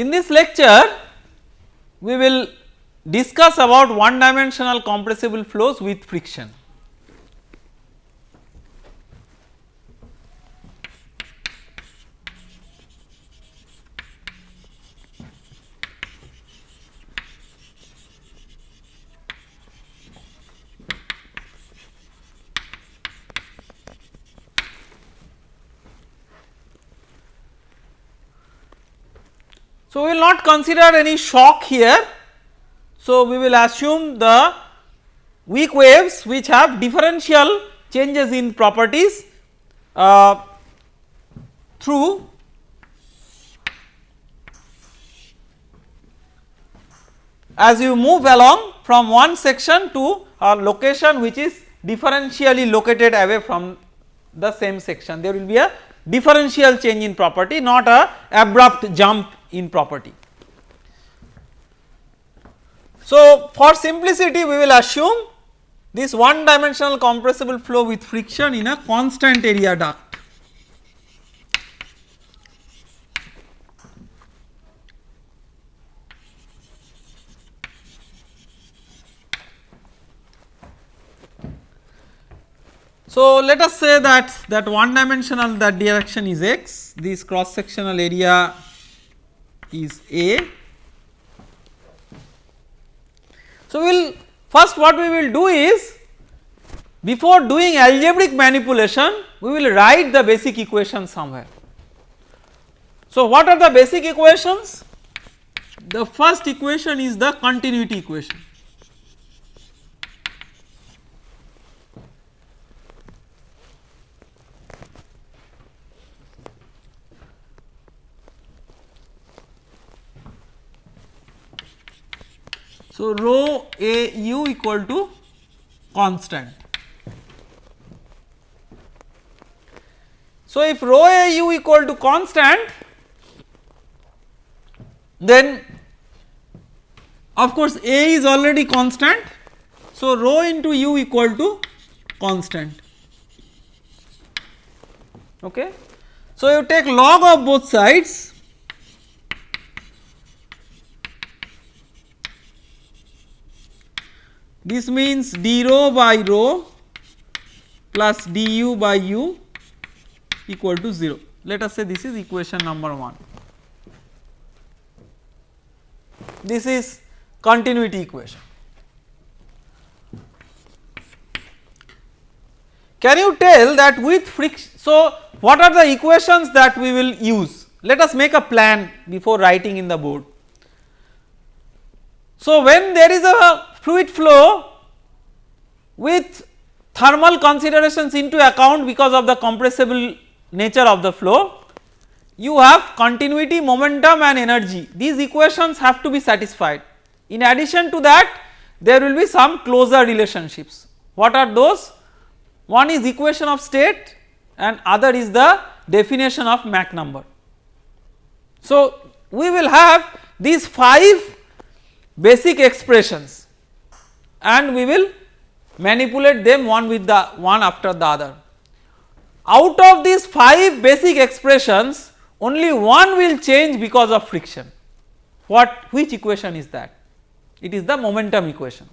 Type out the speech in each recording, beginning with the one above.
In this lecture we will discuss about one dimensional compressible flows with friction. So, we will not consider any shock here. So, we will assume the weak waves which have differential changes in properties through as you move along from one section to a location which is differentially located away from the same section. There will be a differential change in property, not a abrupt jump in property. So, for simplicity we will assume this one dimensional compressible flow with friction in a constant area duct. So, let us say that one dimensional, that direction is x, this cross sectional area is A. So, we will first what we will do is, before doing algebraic manipulation we will write the basic equation somewhere. So, what are the basic equations? The first equation is the continuity equation. So, rho A u equal to constant. So, if rho A u equal to constant, then of course A is already constant. So, rho into u equal to constant. Okay. So, you take log of both sides. This means d rho by rho plus du by u equal to 0. Let us say this is equation number 1. This is continuity equation. Can you tell that with friction? So, what are the equations that we will use? Let us make a plan before writing in the board. So, when there is a fluid flow with thermal considerations into account because of the compressible nature of the flow, you have continuity, momentum and energy. These equations have to be satisfied. In addition to that, there will be some closure relationships. What are those? One is equation of state and other is the definition of Mach number. So, we will have these 5 basic expressions and we will manipulate them one with the one after the other. Out of these 5 basic expressions, only one will change because of friction. Which equation is that? It is the momentum equation.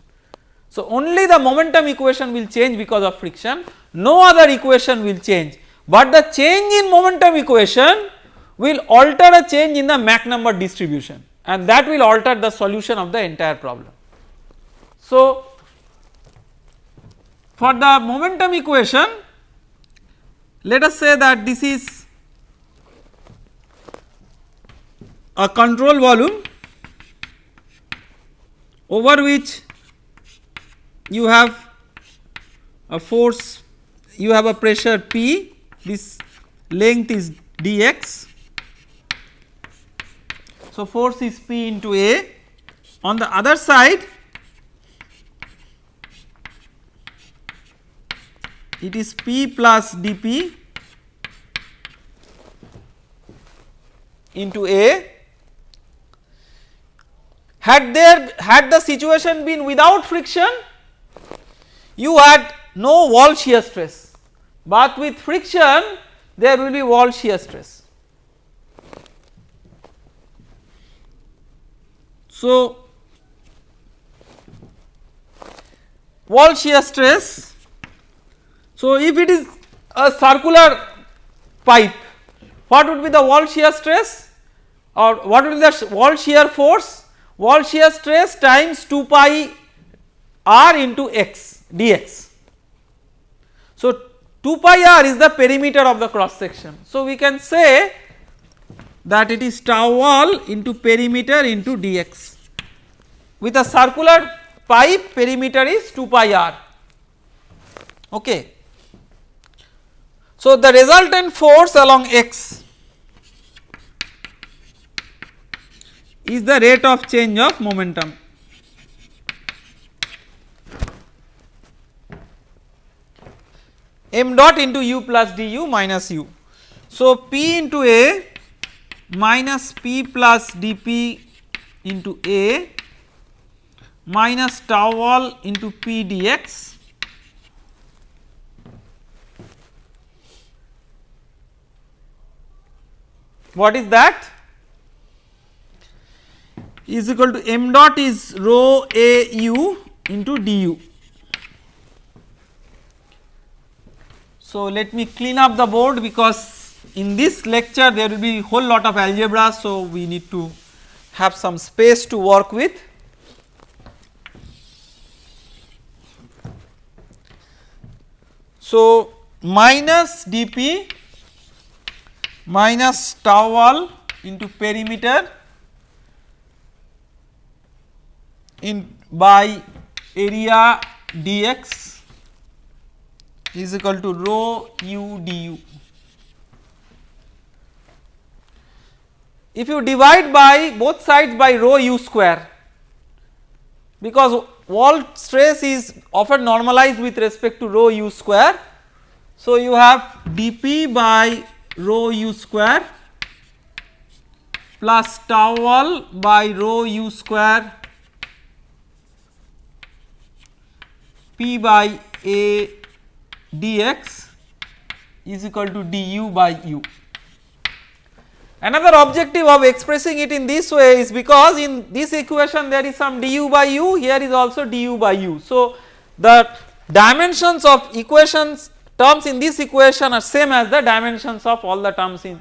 So, only the momentum equation will change because of friction, no other equation will change, but the change in momentum equation will alter a change in the Mach number distribution and that will alter the solution of the entire problem. So, for the momentum equation, let us say that this is a control volume over which you have a force, you have a pressure P, this length is dx. So, force is P into A. On the other side, it is P plus dP into A. Had the situation been without friction, you had no wall shear stress, but with friction there will be wall shear stress. So, wall shear stress. So, if it is a circular pipe, what would be the wall shear stress or what would be the wall shear force? Wall shear stress times 2 pi r into x dx. So, 2 pi r is the perimeter of the cross section. So, we can say that it is tau wall into perimeter into dx. With a circular pipe, perimeter is 2 pi r. Okay. So, the resultant force along x is the rate of change of momentum. M dot into u plus du minus u. So, P into A minus P plus dP into A minus tau wall into P dx what is that is equal to m dot is rho A u into du. So, let me clean up the board because in this lecture there will be whole lot of algebra. So, we need to have some space to work with. So, minus dP minus tau wall into perimeter in by area dx is equal to rho u du. If you divide by both sides by rho u square, because wall stress is often normalized with respect to rho u square. So, you have dP by rho u square plus tau wall by rho u square P by A dx is equal to du by u. Another objective of expressing it in this way is because in this equation there is some du by u, here is also du by u. So, the dimensions of equations terms in this equation are same as the dimensions of all the terms in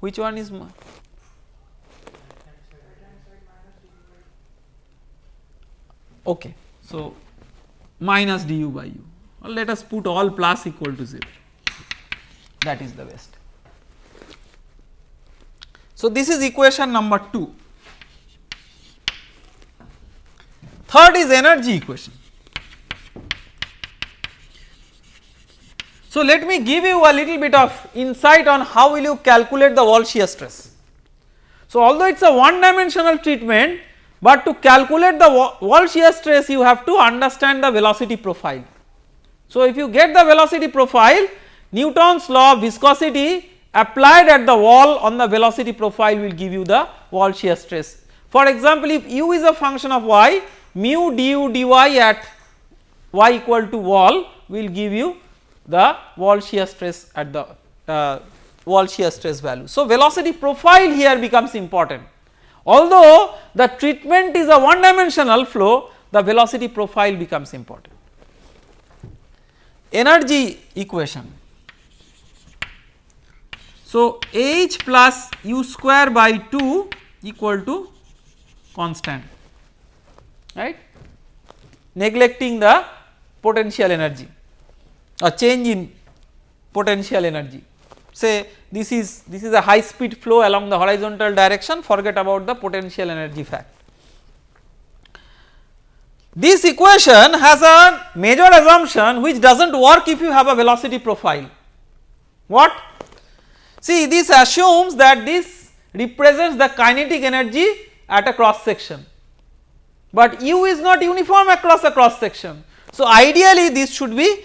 which one is okay. So, minus du by u, or let us put all plus equal to 0, that is the best. So, this is equation number 2. Third is energy equation. So, let me give you a little bit of insight on how will you calculate the wall shear stress. So, although it is a one dimensional treatment, but to calculate the wall shear stress you have to understand the velocity profile. So, if you get the velocity profile, Newton's law of viscosity applied at the wall on the velocity profile will give you the wall shear stress. For example, if u is a function of y, mu du dy at y equal to wall will give you the wall shear stress at the wall shear stress value. So, velocity profile here becomes important. Although the treatment is a one dimensional flow, the velocity profile becomes important. Energy equation. So, h plus u square by 2 equal to constant, right, neglecting the potential energy or change in potential energy. Say this is a high speed flow along the horizontal direction, forget about the potential energy fact. This equation has a major assumption which does not work if you have a velocity profile. What? See, this assumes that this represents the kinetic energy at a cross section, but u is not uniform across a cross section. So, ideally this should be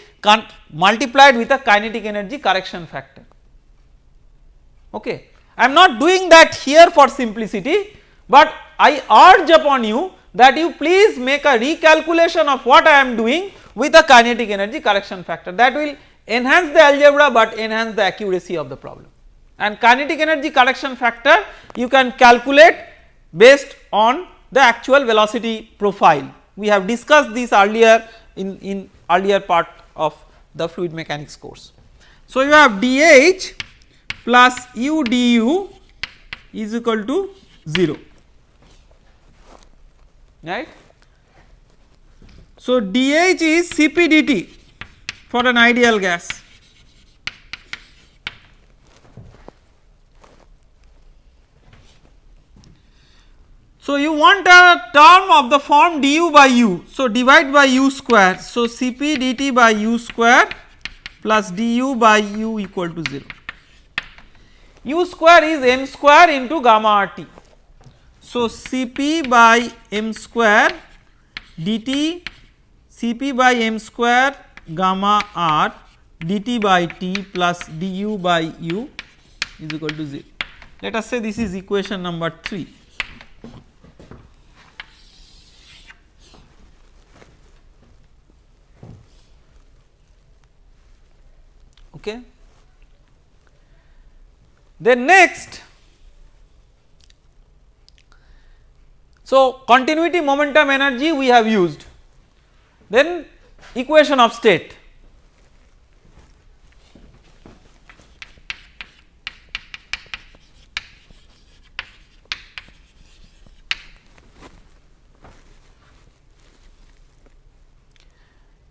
multiplied with a kinetic energy correction factor. Okay. I am not doing that here for simplicity, but I urge upon you that you please make a recalculation of what I am doing with a kinetic energy correction factor. That will enhance the algebra, but enhance the accuracy of the problem and kinetic energy correction factor you can calculate based on the actual velocity profile. We have discussed this earlier in earlier part of the fluid mechanics course. So, you have dH plus u du is equal to 0, right. So, dH is Cp dt for an ideal gas. So, you want a term of the form du by u. So, divide by u square. So, Cp dt by u square plus du by u equal to 0. U square is m square into gamma RT. So, Cp by m square dt Cp by m square gamma r dt by t plus du by u is equal to 0. Let us say this is equation number 3. Okay. Then next, so continuity momentum energy we have used, then equation of state.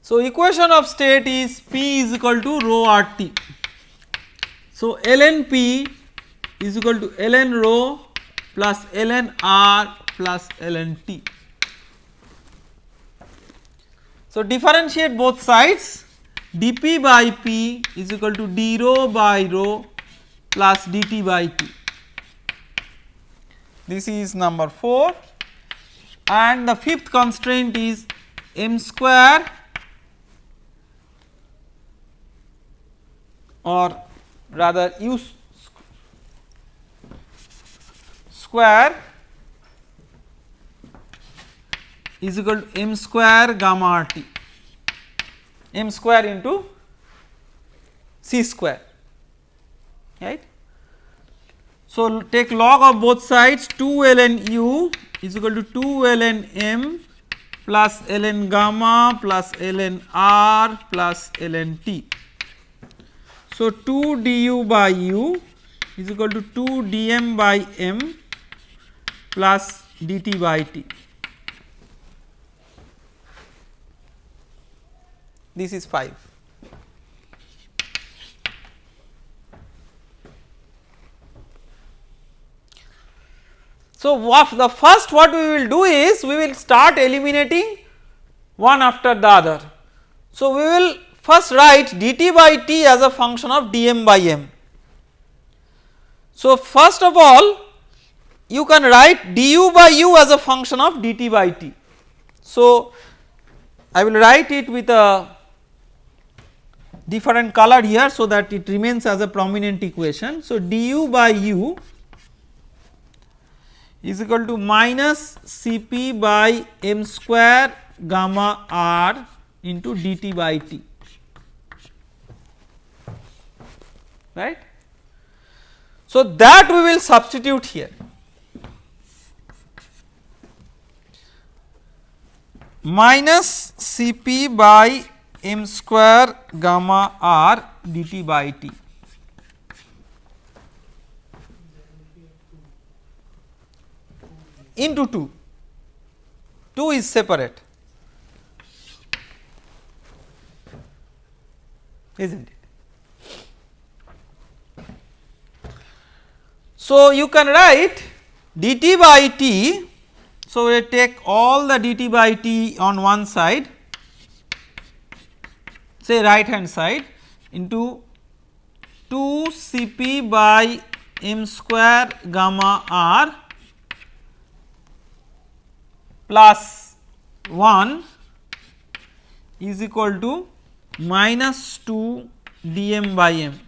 So, equation of state is P is equal to rho RT. So, ln P is equal to ln rho plus ln R plus ln T. So, differentiate both sides, dP by P is equal to d rho by rho plus dt by T. This is number 4, and the fifth constraint is m square or rather u square is equal to m square gamma RT, m square into c square, right. So, take log of both sides, 2 ln u is equal to 2 ln m plus ln gamma plus ln r plus ln t. So, 2 du by u is equal to 2 dm by m plus dt by t. This is 5. So, the first what we will do is we will start eliminating one after the other. So, we will first write dt by t as a function of dm by m. So, first of all you can write du by u as a function of dt by t. So, I will write it with a different color here, so that it remains as a prominent equation. So, du by u is equal to minus Cp by m square gamma r into dt by t, right. So, that we will substitute here, minus Cp by m square gamma r dt by t. Into 2 is separate, is not it. So, you can write dt by t. So, we take all the dt by t on one side, say right hand side, into 2 Cp by m square gamma r plus 1 is equal to minus 2 dm by m.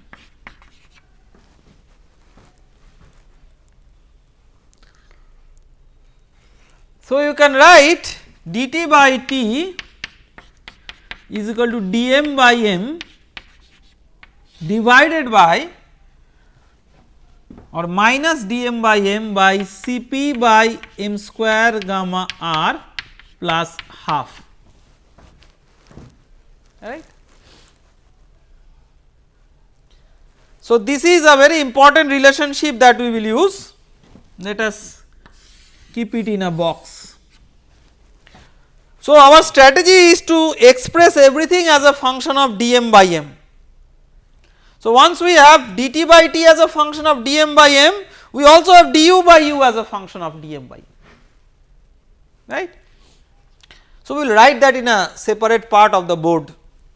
So, you can write dt by t is equal to dm by m divided by or minus dm by m by Cp by m square gamma r plus half, right. So, this is a very important relationship that we will use. Let us keep it in a box. So, our strategy is to express everything as a function of dm by m. So, once we have dt by t as a function of dm by m, we also have du by u as a function of dm by u, right. So, we will write that in a separate part of the board,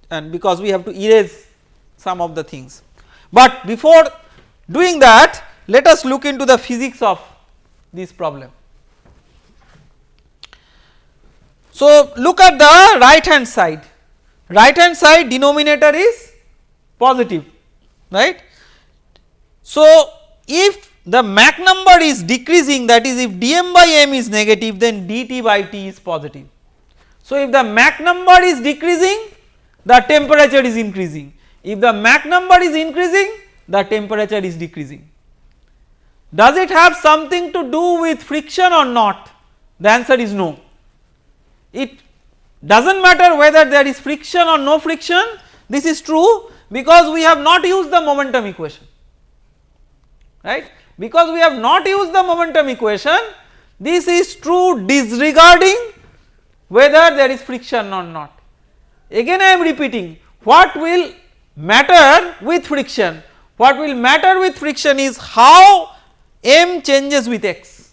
and because we have to erase some of the things. But before doing that, let us look into the physics of this problem. So, look at the right hand side, denominator is positive, right. So, if the Mach number is decreasing, that is if dm by m is negative, then dt by t is positive. So, if the Mach number is decreasing, the temperature is increasing. If the Mach number is increasing, the temperature is decreasing. Does it have something to do with friction or not? The answer is no. It does not matter whether there is friction or no friction. This is true because we have not used the momentum equation, right. Because we have not used the momentum equation, this is true disregarding whether there is friction or not. Again I am repeating, what will matter with friction? What will matter with friction is how m changes with x,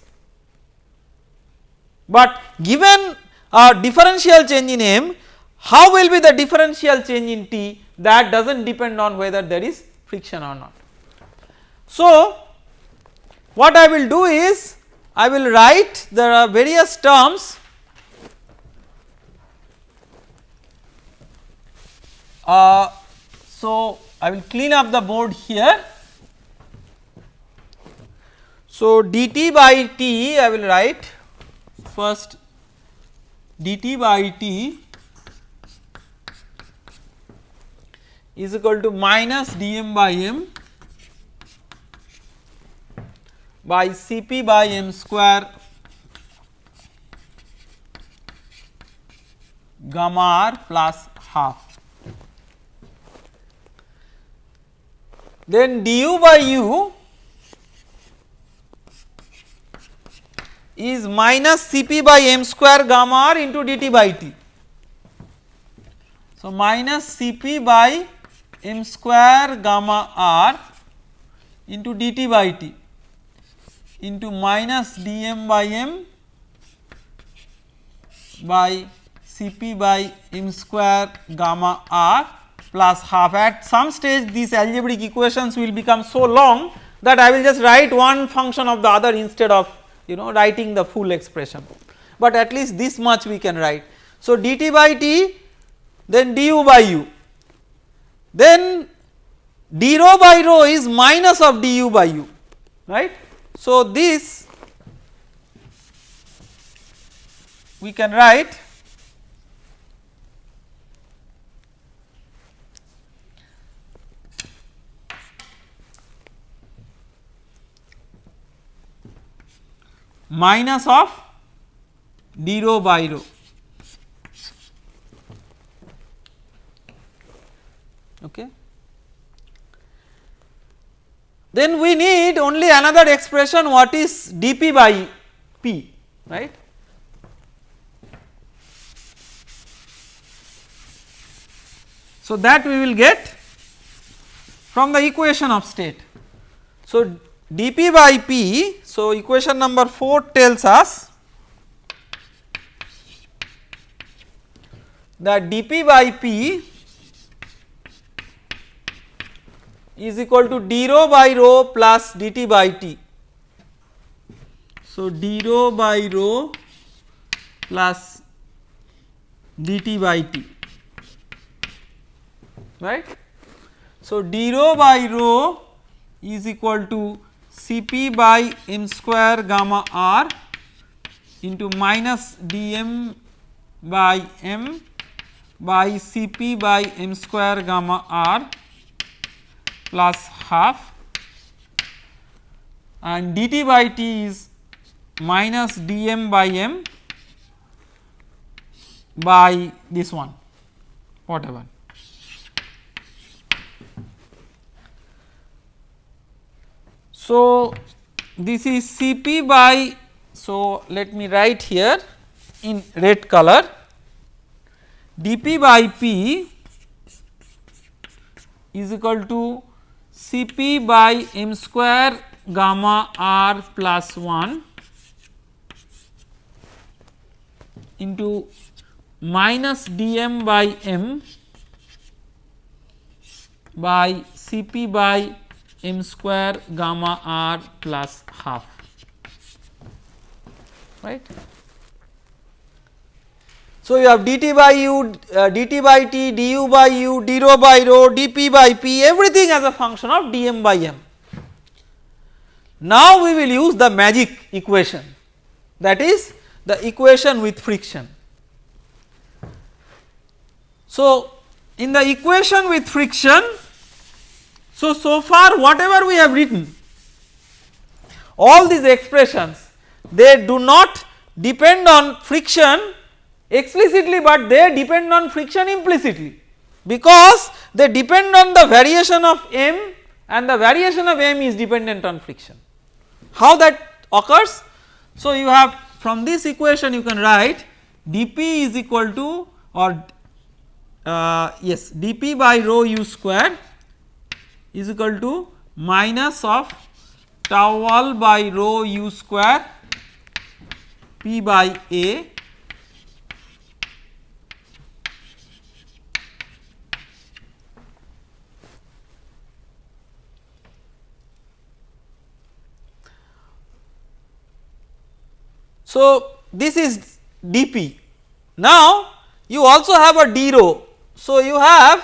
but given a differential change in m, how will be the differential change in t? That does not depend on whether there is friction or not. So, what I will do is I will write there are various terms so I will clean up the board here. So, dt by t I will write first dt by t is equal to minus dm by m by Cp by m square gamma r plus half. Then du by u is minus Cp by m square gamma r into dt by t. So, minus Cp by m square gamma r into dt by t into minus dm by m by Cp by m square gamma r plus half. At some stage these algebraic equations will become so long that I will just write one function of the other instead of writing the full expression, but at least this much we can write. So, dt by t, then du by u, then d rho by rho is minus of du by u, right. So, this we can write minus of d rho by rho, okay. Then we need only another expression, what is dp by p, right. So, that we will get from the equation of state. So, dp by p, so equation number 4 tells us that dp by p is equal to d rho by rho plus dt by t. So, d rho by rho plus dt by t, right. So, d rho by rho is equal to Cp by m square gamma r into minus dm by m by Cp by m square gamma r plus half. and dt by t is minus dm by m by this one whatever. So, this is Cp by, so let me write here in red color, dP by P is equal to Cp by m square gamma r plus 1 into minus dm by m by Cp by m square gamma r plus half, right. So, you have dt by u, dt by t, du by u, d rho by rho, dp by p, everything as a function of dm by m. Now, we will use the magic equation, that is the equation with friction. So, in the equation with friction, so far whatever we have written, all these expressions, they do not depend on friction explicitly, but they depend on friction implicitly, because they depend on the variation of m and the variation of m is dependent on friction. How that occurs? So, you have from this equation you can write dP is equal to, or yes, dP by rho u square is equal to minus of tau wall by rho u square P by A So, this is dP. Now, you also have a d rho. So, you have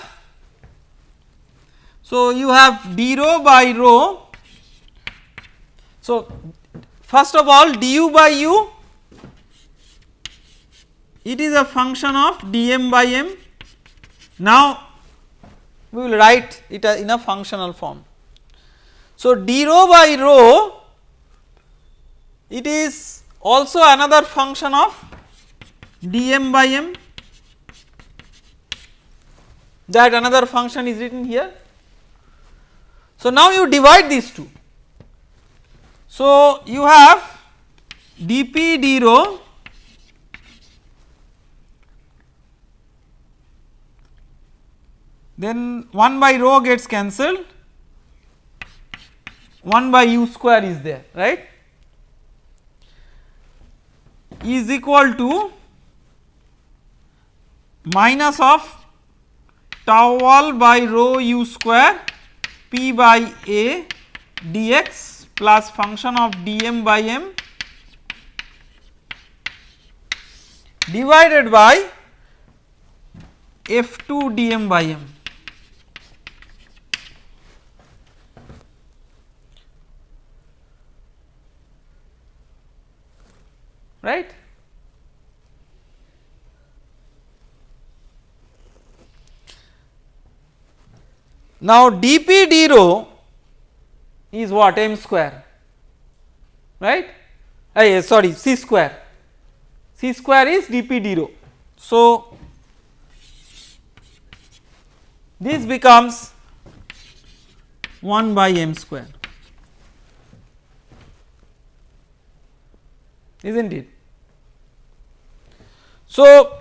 d rho by rho. So, first of all du by u, it is a function of dm by m. Now, we will write it in a functional form. So, d rho by rho, it is also another function of dm by m, that another function is written here. So, now you divide these two. So, you have dP d rho then 1 by rho gets cancelled, 1 by u square is there, right, is equal to minus of tau wall by rho u square P by A dx plus function of dm by m divided by F2 dm by m. Right. Now, dP d rho is what? M square, right? Sorry, c square. C square is dP d rho. So, this becomes 1 by m square, isn't it? So,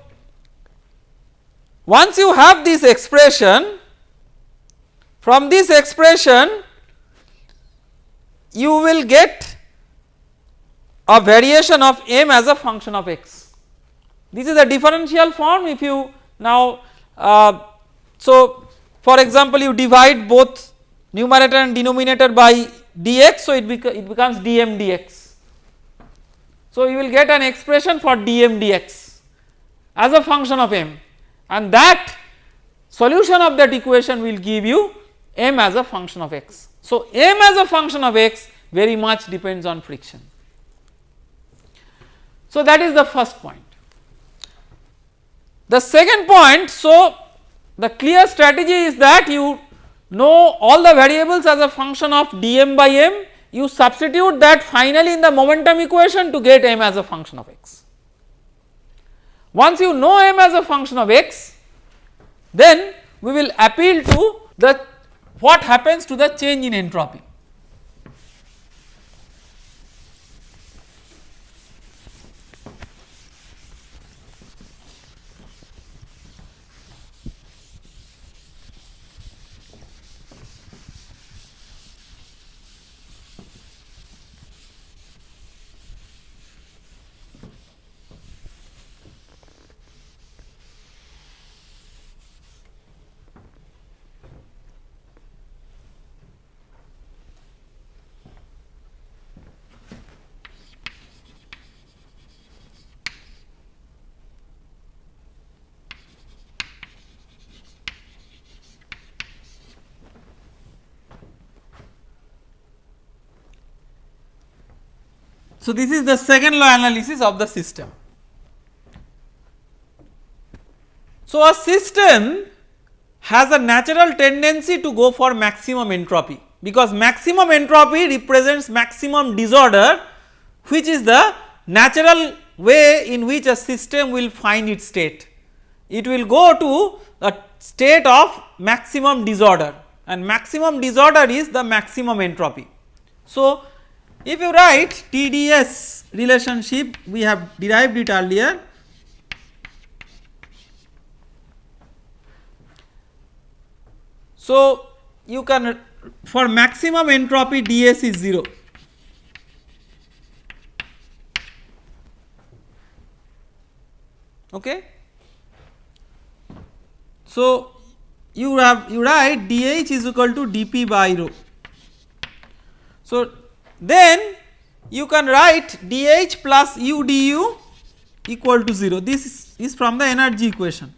once you have this expression, from this expression you will get a variation of m as a function of x. This is a differential form. If you now so for example, you divide both numerator and denominator by dx, so it becomes dm dx. So, you will get an expression for dm dx as a function of m, and that solution of that equation will give you m as a function of x. So, m as a function of x very much depends on friction. So, that is the first point. The second point, so the clear strategy is that you know all the variables as a function of dm by m, you substitute that finally in the momentum equation to get m as a function of x. Once you know m as a function of x, then we will appeal to the what happens to the change in entropy. So, this is the second law analysis of the system. So, a system has a natural tendency to go for maximum entropy, because maximum entropy represents maximum disorder, which is the natural way in which a system will find its state. It will go to a state of maximum disorder, and maximum disorder is the maximum entropy. So, if you write TDS relationship, we have derived it earlier. So, you can, for maximum entropy ds is 0. Okay. So, you write dH is equal to dP by rho. So, then you can write dH plus u du equal to 0. This is from the energy equation.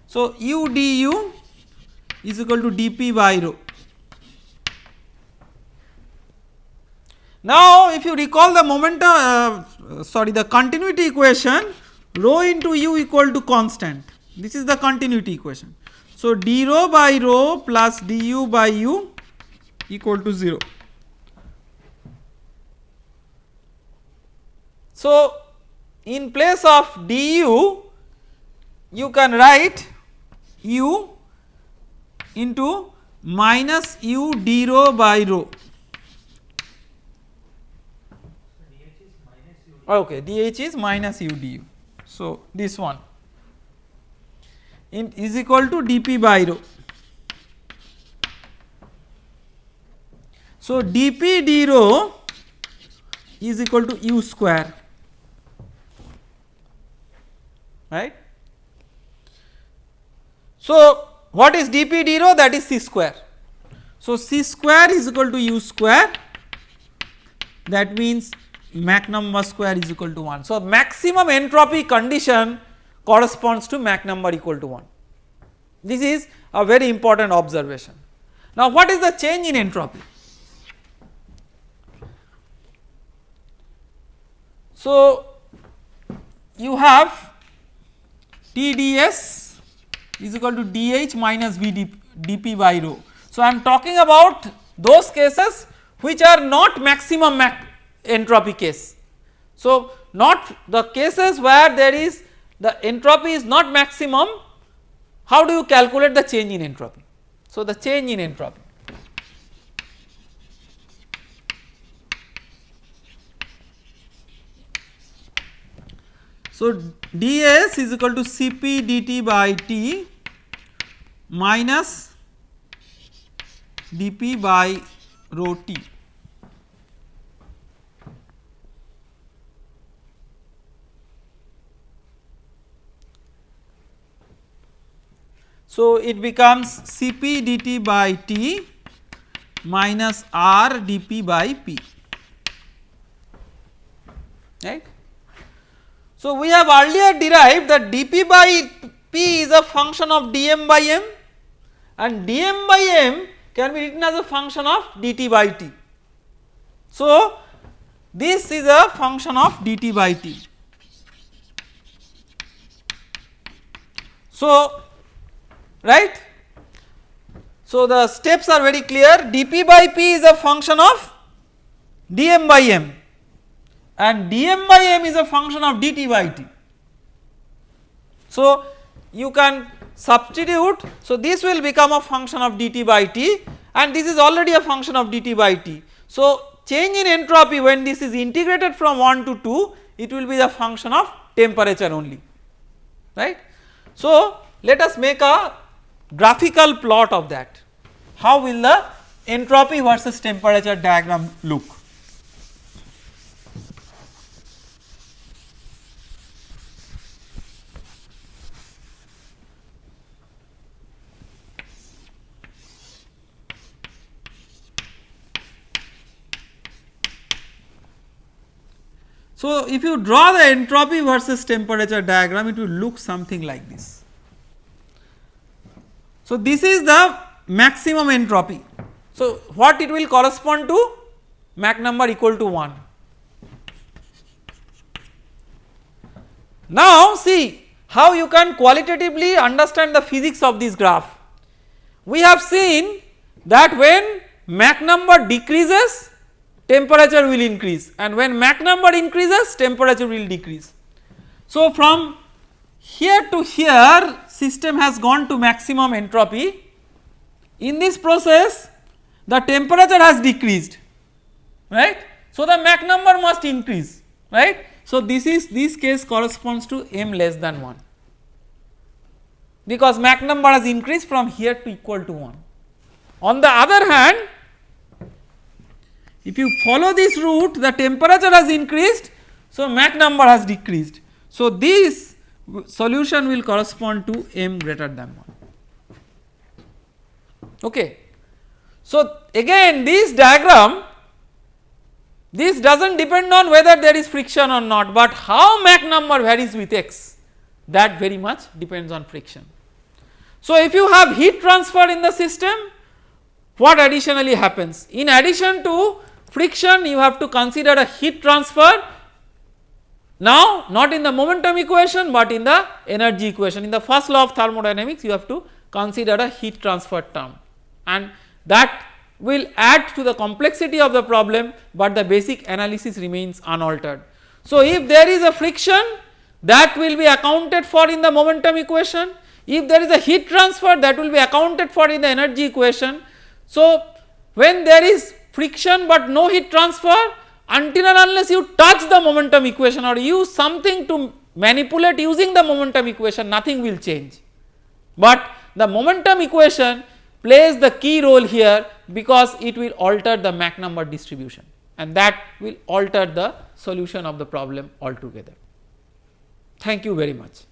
So, u du is equal to dP by rho. Now, if you recall the momentum, the continuity equation, rho into u equal to constant. This is the continuity equation. So, d rho by rho plus du by u equal to 0. So, in place of du, you can write u into minus u d rho by rho. Okay, dH is minus u du. So, this one is equal to dP by rho. So, dP d rho is equal to u square, right. So, what is dP d rho? That is c square. So, c square is equal to u square, that means Mach number square is equal to 1. So, maximum entropy condition corresponds to Mach number equal to 1. This is a very important observation. Now, what is the change in entropy? So, you have TDS is equal to dH minus dP by rho. So, I am talking about those cases which are not maximum entropy case. So, not the cases where there is the entropy is not maximum. How do you calculate the change in entropy? So, the change in entropy. So, ds is equal to Cp dt by T minus dP by rho T. So, it becomes Cp dt by T minus R dP by P, right. So, we have earlier derived that dP by P is a function of dm by m, and dm by m can be written as a function of dt by T. So, this is a function of dt by T. So, right. So, the steps are very clear. dP by P is a function of dm by m and dm by m is a function of dt by t. So, you can substitute. So, this will become a function of dt by t and this is already a function of dt by t. So, change in entropy when this is integrated from 1 to 2, it will be the function of temperature only, right. So, let us make a graphical plot of that. How will the entropy versus temperature diagram look? So, if you draw the entropy versus temperature diagram, it will look something like this. So, this is the maximum entropy. So, what it will correspond to? Mach number equal to 1. Now, see how you can qualitatively understand the physics of this graph. We have seen that when Mach number decreases, temperature will increase, and when Mach number increases, temperature will decrease. So, from here to here system has gone to maximum entropy. In this process the temperature has decreased, right. So, the Mach number must increase, right. So, this case corresponds to m less than 1 because Mach number has increased from here to equal to 1. On the other hand, if you follow this route, the temperature has increased, so Mach number has decreased. So, this solution will correspond to m greater than 1. Okay. So, again this diagram, this does not depend on whether there is friction or not, but how Mach number varies with x, that very much depends on friction. So, if you have heat transfer in the system, what additionally happens? In addition to friction, you have to consider a heat transfer, now not in the momentum equation, but in the energy equation. In the first law of thermodynamics, you have to consider a heat transfer term, and that will add to the complexity of the problem, but the basic analysis remains unaltered. So, if there is a friction, that will be accounted for in the momentum equation. If there is a heat transfer, that will be accounted for in the energy equation. So, when there is friction but no heat transfer, until and unless you touch the momentum equation or use something to manipulate using the momentum equation, nothing will change. But the momentum equation plays the key role here because it will alter the Mach number distribution, and that will alter the solution of the problem altogether. Thank you very much.